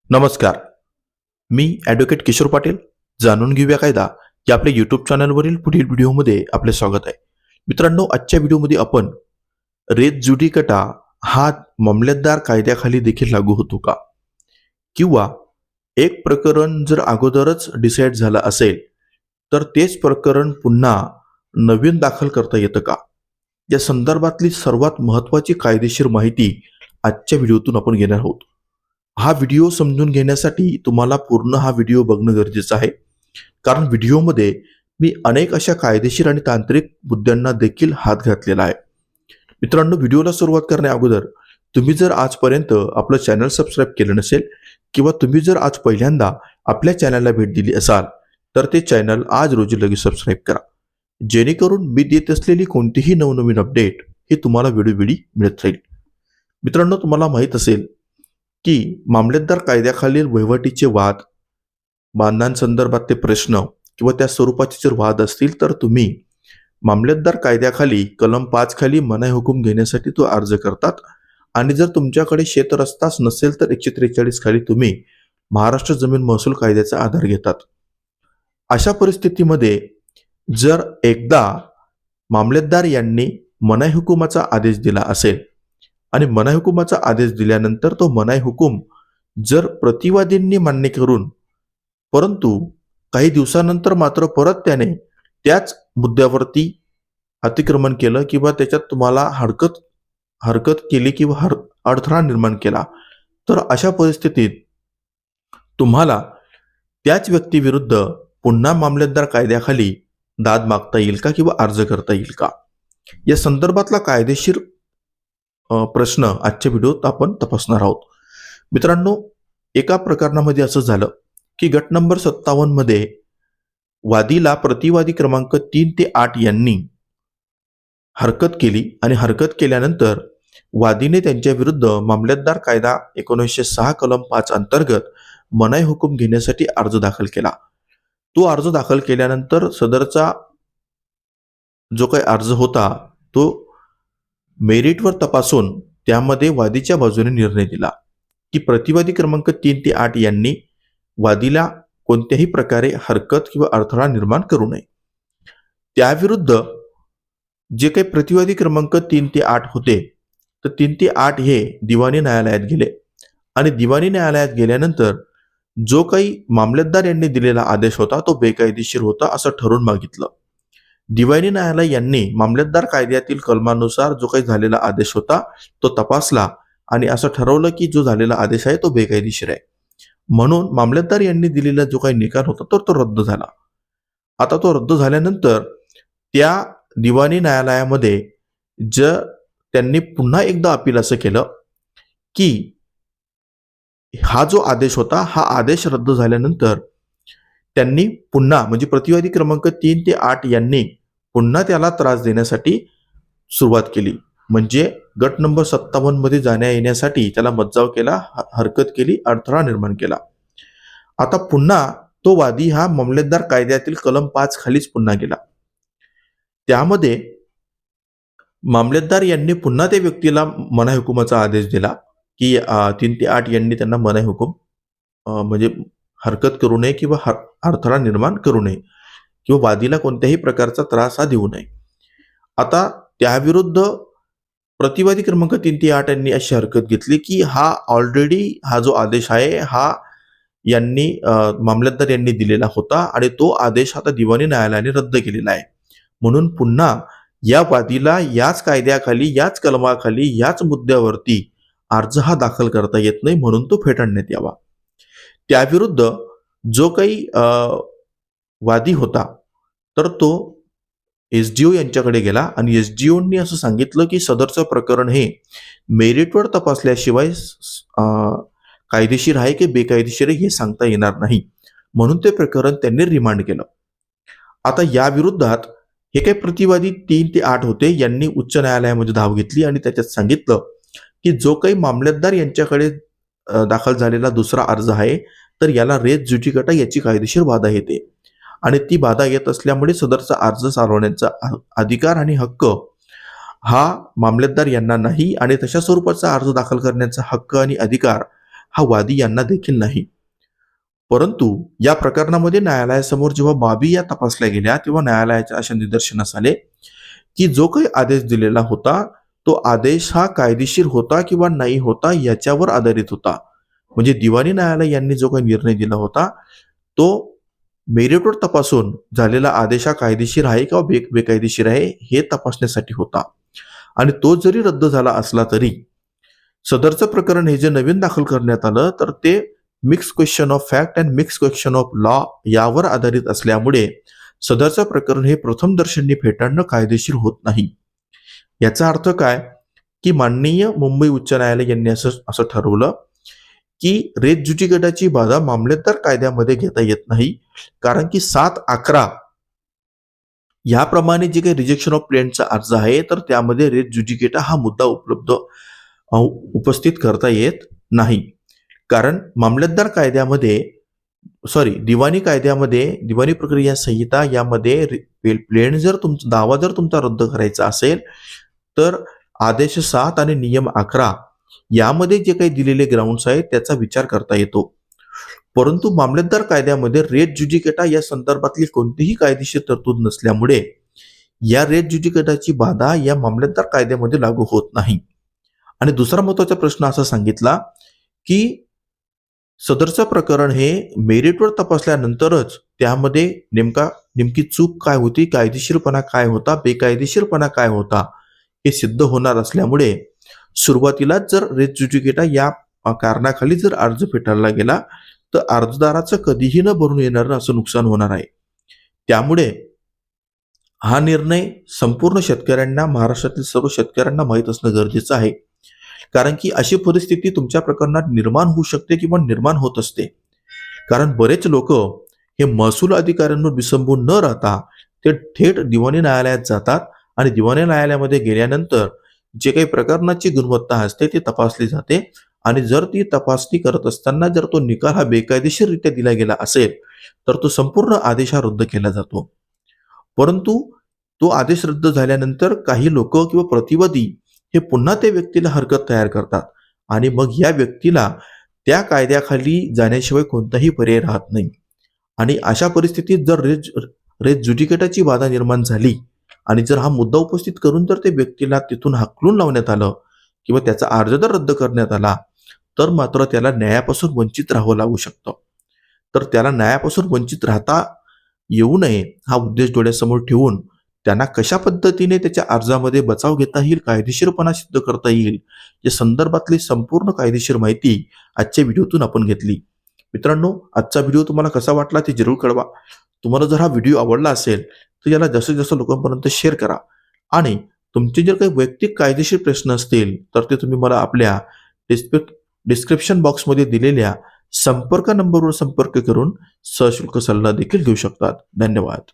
नमस्कार. मी ॲडव्होकेट किशोर पाटील. जाणून घेऊया कायदा या आपल्या यूट्यूब चॅनलवरील पुढील व्हिडिओमध्ये आपले स्वागत आहे. मित्रांनो, आजच्या व्हिडिओमध्ये आपण रेस जुडिकाटा हा मामलेदार कायद्याखाली देखील लागू होतो का, किंवा एक प्रकरण जर अगोदरच डिसाईड झालं असेल तर तेच प्रकरण पुन्हा नवीन दाखल करता येतं का, या संदर्भातली सर्वात महत्त्वाची कायदेशीर माहिती आजच्या व्हिडिओतून आपण घेणार आहोत. हा व्हिडिओ समजून घेण्यासाठी तुम्हाला पूर्ण हा व्हिडिओ बघणं गरजेचं आहे, कारण व्हिडिओमध्ये मी अनेक अशा कायदेशीर आणि तांत्रिक मुद्द्यांना देखील हात घातलेला आहे. मित्रांनो, व्हिडिओला सुरुवात करण्या अगोदर तुम्ही जर आजपर्यंत आपलं चॅनल सबस्क्राईब केलं नसेल, किंवा तुम्ही जर आज पहिल्यांदा आपल्या चॅनलला भेट दिली असाल तर ते चॅनल आज रोजी लगेच सबस्क्राईब करा, जेणेकरून मी देत असलेली कोणतीही नवनवीन अपडेट हे तुम्हाला वेळोवेळी मिळत राहील. मित्रांनो, तुम्हाला माहीत असेल की मामलेदार कायद्याखालील वहिवाटीचे वाद, बांधांसंदर्भातले प्रश्न किंवा त्या स्वरूपाचे जर वाद असतील तर तुम्ही मामलेदार कायद्याखाली कलम 5 खाली मनाई हुकूम घेण्यासाठी तो अर्ज करतात. आणि जर तुमच्याकडे शेतरस्ताच नसेल तर 143 खाली तुम्ही महाराष्ट्र जमीन महसूल कायद्याचा आधार घेतात. अशा परिस्थितीमध्ये जर एकदा मामलेदार यांनी मनाई हुकुमाचा आदेश दिला असेल आणि मनाई हुकुमाचा आदेश दिल्यानंतर तो मनाई हुकूम जर प्रतिवादींनी मान्य करून, परंतु काही दिवसानंतर मात्र परत त्याने त्याच मुद्द्यावरती अतिक्रमण केलं किंवा त्याच्यात तुम्हाला हरकत केली किंवा अडथळा निर्माण केला, तर अशा परिस्थितीत तुम्हाला त्याच व्यक्तीविरुद्ध पुन्हा मामलेदार कायद्याखाली दाद मागता येईल का किंवा अर्ज करता येईल का, या संदर्भातला कायदेशीर प्रश्न आजच्या व्हिडिओत आपण तपासणार आहोत. मित्रांनो, एका प्रकरणामध्ये असं झालं की गट नंबर 57 मध्ये वादीला प्रतिवादी क्रमांक 3 ते 8 यांनी हरकत केली आणि हरकत केल्यानंतर वादीने त्यांच्या विरुद्ध मामलेदार कायदा 1906 कलम 5 अंतर्गत मनाई हुकूम घेण्यासाठी अर्ज दाखल केला. तो अर्ज दाखल केल्यानंतर सदरचा जो काही अर्ज होता तो मेरिटवर तपासून त्यामध्ये वादीच्या बाजूने निर्णय दिला की प्रतिवादी क्रमांक 3 ते 8 यांनी वादीला कोणत्याही प्रकारे हरकत किंवा अडथळा निर्माण करू नये. त्याविरुद्ध जे काही प्रतिवादी क्रमांक 3 ते 8 होते, तर 3 ते 8 हे दिवाणी न्यायालयात गेले आणि दिवाणी न्यायालयात गेल्यानंतर जो काही मामलेदार यांनी दिलेला आदेश होता तो बेकायदेशीर होता असं ठरवून मागितलं. दिवाणी न्यायालय यांनी मामलेदार कायद्यातील कलमानुसार जो काही झालेला आदेश होता तो तपासला आणि असं ठरवलं की जो झालेला आदेश आहे तो बेकायदेशीर आहे, म्हणून मामलेदार यांनी दिलेला जो काही निकाल होता तो रद्द झाला. आता तो रद्द झाल्यानंतर त्या दिवाणी न्यायालयामध्ये त्यांनी पुन्हा एकदा अपील असं केलं की हा जो आदेश होता हा आदेश रद्द झाल्यानंतर त्यांनी पुन्हा, म्हणजे प्रतिवादी क्रमांक 3 ते 8 यांनी पुन्हा त्याला त्रास देण्यासाठी सुरुवात केली, म्हणजे गट नंबर 57 मध्ये जाण्या येण्यासाठी त्याला मज्जाव केला, हरकत केली, अडथळा निर्माण केला. आता पुन्हा तो वादी हा मामलेदार कायद्यातील कलम 5 खालीच पुन्हा गेला. त्यामध्ये मामलेदार यांनी पुन्हा त्या व्यक्तीला मनाई हुकुमाचा आदेश दिला की 3 ते 8 यांनी त्यांना मनाई हुकूम म्हणजे हरकत करू नये किंवा अडथळा निर्माण करू नये किंवा वादीला कोणत्याही प्रकारचा त्रास हा देऊ नये. आता त्याविरुद्ध प्रतिवादी क्रमांक 3 ते 8 यांनी अशी हरकत घेतली की हा जो आदेश आहे हा यांनी मामलेदार यांनी दिलेला होता आणि तो आदेश आता दिवाणी न्यायालयाने रद्द केलेला आहे, म्हणून पुन्हा या वादीला याच कायद्याखाली, याच कलमाखाली, याच मुद्द्यावरती अर्ज हा दाखल करता येत नाही, म्हणून तो फेटाळण्यात यावा. त्याविरुद्ध जो काही वादी होता तर तो SDO यांच्याकडे गेला आणि SDOनी असं सांगितलं की सदरचं प्रकरण हे मेरिटवर तपासल्याशिवाय कायदेशीर आहे की बेकायदेशीर आहे हे सांगता येणार नाही, म्हणून ते प्रकरण त्यांनी रिमांड केलं. आता या विरोधात हे काही प्रतिवादी 3 ते 8 होते, यांनी उच्च न्यायालयामध्ये धाव घेतली आणि त्याच्यात सांगितलं की जो काही मामलेदार यांच्याकडे दाखल झालेला दुसरा अर्ज आहे तर याला रेस जुडिकाटा याची कायदेशीर बाधा येते आणि ती बाधा येत असल्यामुळे सदरचा अर्ज चालवण्याचा अधिकार आणि हक्क हा मामलेदार यांना नाही आणि तशा स्वरूपाचा अर्ज दाखल करण्याचा हक्क आणि अधिकार हा वादी यांना देखील नाही. परंतु या प्रकरणामध्ये न्यायालयासमोर जेव्हा बाबी या तपासल्या गेल्या तेव्हा न्यायालयाच्या अशा निदर्शनास आले की जो काही आदेश दिलेला होता तो आदेश हा कायदेशीर होता किंवा नाही होता याच्यावर आधारित होता. म्हणजे दिवाणी न्यायालय यांनी जो काही निर्णय दिला होता तो मेरिटवर तपासून झालेला आदेश हा कायदेशीर आहे किंवा बेकायदेशीर आहे हे तपासण्यासाठी होता. आणि तो जरी रद्द झाला असला तरी सदरचं प्रकरण हे जे नवीन दाखल करण्यात आलं तर ते mix question of fact and mix question of law यावर आधारित असल्यामुळे सदरचं प्रकरण हे प्रथम दर्शनी फेटाळणं कायदेशीर होत नाही. याचा अर्थ काय की माननीय मुंबई उच्च न्यायालय यांनी असं ठरवलं की रेट ज्युडिकेटाची बाधा मामलेदार कायद्यामध्ये घेता येत नाही, कारण की 7-11 याप्रमाणे जे काही रिजेक्शन ऑफ प्लेंटचा अर्ज आहे तर त्यामध्ये रेट ज्युडिकेटा हा मुद्दा उपस्थित करता येत नाही. कारण मामलेदार कायद्यामध्ये दिवाणी कायद्यामध्ये दिवाणी प्रक्रिया संहिता यामध्ये प्लेंट जर तुमचा दावा जर तुमचा रद्द करायचा असेल तर आदेश 7 आणि नियम 11 यामध्ये जे काही दिलेले ग्राउंड्स आहेत त्याचा विचार करता येतो. परंतु मामलेदार कायद्यामध्ये रेट ज्युडिकेटा या संदर्भातली कोणतीही कायदेशीर तरतूद नसल्यामुळे या रेट ज्युडिकेटाची बाधा या मामलेदार कायद्यामध्ये लागू होत नाही. आणि दुसरा महत्त्वाचा प्रश्न असा सांगितला की सदरचं प्रकरण हे मेरिटवर तपासल्यानंतरच त्यामध्ये नेमकी चूक काय होती, कायदेशीरपणा काय होता, बेकायदेशीरपणा काय होता हे सिद्ध होणार असल्यामुळे सुरुवातीलाच जर रेट ज्युडिकेटा या कारणाखाली जर अर्ज फेटाळला गेला तर अर्जदाराचं कधीही न भरून येणारं असं नुकसान होणार आहे. त्यामुळे हा निर्णय संपूर्ण शेतकऱ्यांना, महाराष्ट्रातील सर्व शेतकऱ्यांना माहीत असणं गरजेचं आहे. कारण की अशी परिस्थिती तुमच्या प्रकरणात निर्माण होऊ शकते किंवा निर्माण होत असते. कारण बरेच लोक हे महसूल अधिकाऱ्यांवर विसंबून न राहता ते थेट दिवाणी न्यायालयात जातात आणि दिवाणी न्यायालयामध्ये गेल्यानंतर जे काही प्रकरणाची गुणवत्ता असते ती तपासली जाते आणि जर ती तपासणी करत असताना जर तो निकाल हा बेकायदेशीररित्या दिला गेला असेल तर तो संपूर्ण आदेश हा रद्द केला जातो. परंतु तो आदेश रद्द झाल्यानंतर काही लोक किंवा प्रतिवादी हे पुन्हा त्या व्यक्तीला हरकत तयार करतात आणि मग या व्यक्तीला त्या कायद्याखाली जाण्याशिवाय कोणताही पर्याय राहत नाही. आणि अशा परिस्थितीत जर रेट ज्युडिकेटाची बाधा निर्माण झाली आणि जर हा मुद्दा उपस्थित करून जर त्या व्यक्तीला तिथून हाकलून लावण्यात आलं किंवा त्याचा अर्ज जर रद्द करण्यात आला तर मात्र त्याला न्यायापासून वंचित राहावं लागू शकतं. तर त्याला न्यायापासून वंचित राहता येऊ नये हा उद्देश डोळ्यासमोर ठेवून त्यांना कशा पद्धतीने त्याच्या अर्जामध्ये बचाव घेता येईल, कायदेशीरपणा सिद्ध करता येईल या संदर्भातली संपूर्ण कायदेशीर माहिती आजच्या व्हिडिओतून आपण घेतली. मित्रांनो, आजचा व्हिडिओ तुम्हाला कसा वाटला ते जरूर कळवा. तुम्हाला जर हा व्हिडिओ आवडला असेल तर याला जास्तीत जास्त लोकांपर्यंत शेअर करा आणि तुमचे जर काही वैयक्तिक कायदेशीर प्रश्न असतील तर ते तुम्ही मला आपल्या डिस्क्रिप्शन बॉक्समध्ये दिलेल्या संपर्क नंबरवर संपर्क करून सशुल्क सल्ला देखील घेऊ शकतात. धन्यवाद.